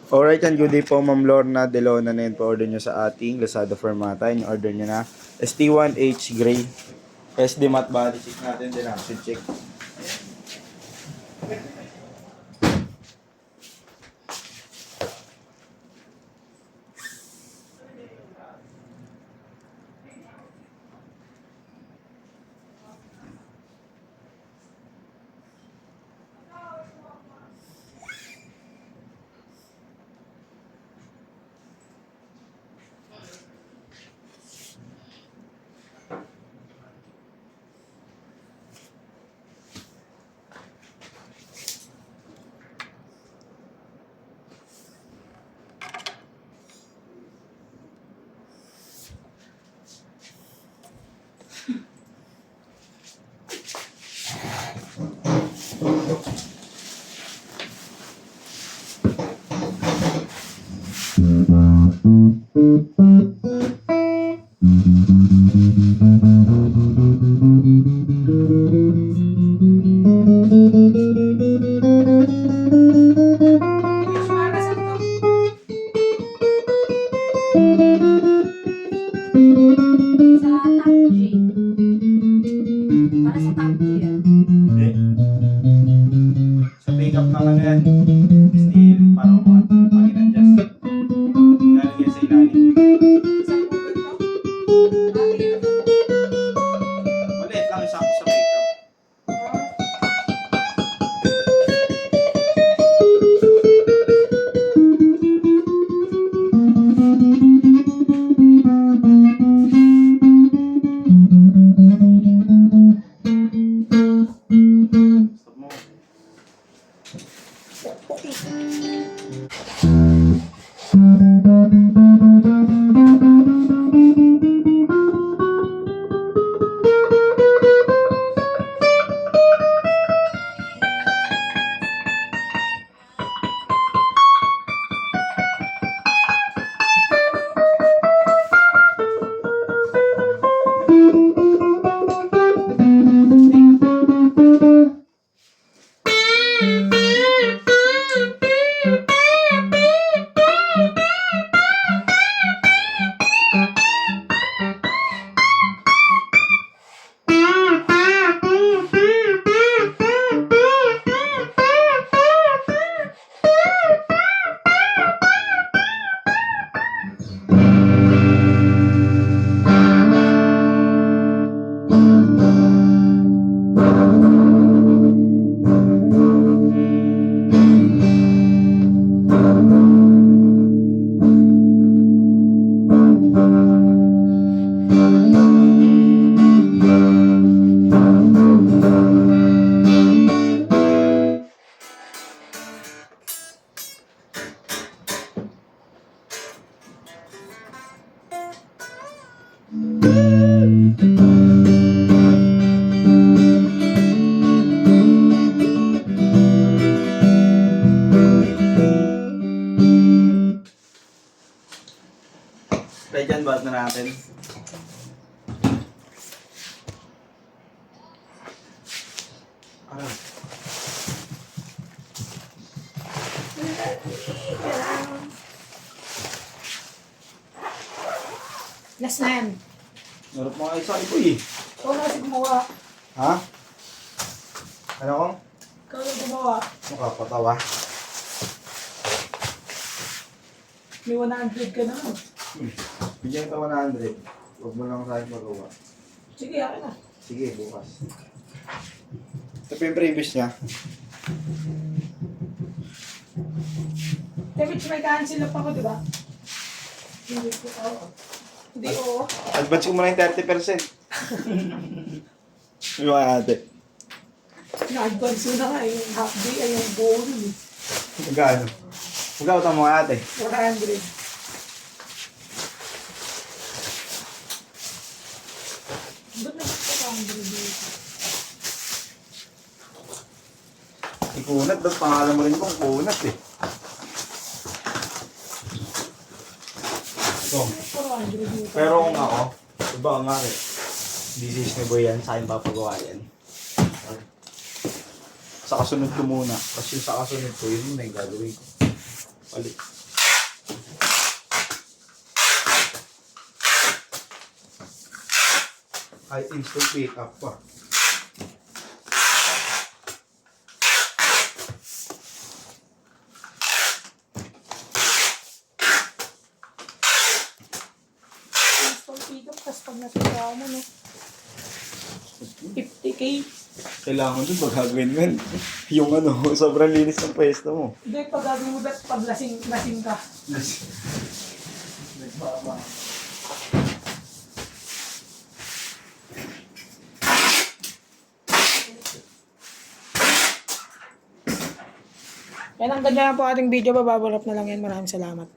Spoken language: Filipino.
Alright, and good day po, Ma'am Lorna Delona na yun po order nyo sa ating Lazada Fermata. Yung order nyo na ST1H Gray. SD matte body check natin din action check. Hindi. Sa pick-up ng ano yan. Steel para mag-adjust. Ilalagay sa ilalim. Maliit lang isang sa pick-up. Stop mo. Kaya dyan, ba't na natin? Ano? Last na yan. Narap mo kayo sa ipo eh. Ikaw na kasi gumawa. Ha? Ano kong? Ikaw na gumawa. Makapatawa. May 100 ka na. Bigyan ka 100. Huwag mo lang sa akin magawa. Sige, akin na. Sige, bukas. Ito pa yung previous niya. David, may cancel up ako, di ba? Hindi ko, oo. Hindi, oo. Advance ko muna yung 30%. Yung mga ate. Na-advance mo na nga yung half day ay yung buong eh. Magkano? Magkano ito mga ate? 400. Ba't na 400 dito? Ikunat, ba't pangalan mo rin kong kunat eh. Ito. 400 dito. Pero kung ako, diba ang nga rin, disease ni Boy yan, sa akin papagawa yan. Sa kasunod ko muna. Kasi sa kasunod ko, yun muna yung gagawin ko. Palit. Ay, instant pick up pa. Install pick up, tapos pag nasira mo, no? 50K. Kailangan dun pag gagawin mo yun. Yung ano, sobrang linis ng pwesto mo. Hindi, pag gagawin mo bet, pag lasing ka. Nagbaba. Yan ang ganyan po ating video. Bababalap na lang yan. Maraming salamat.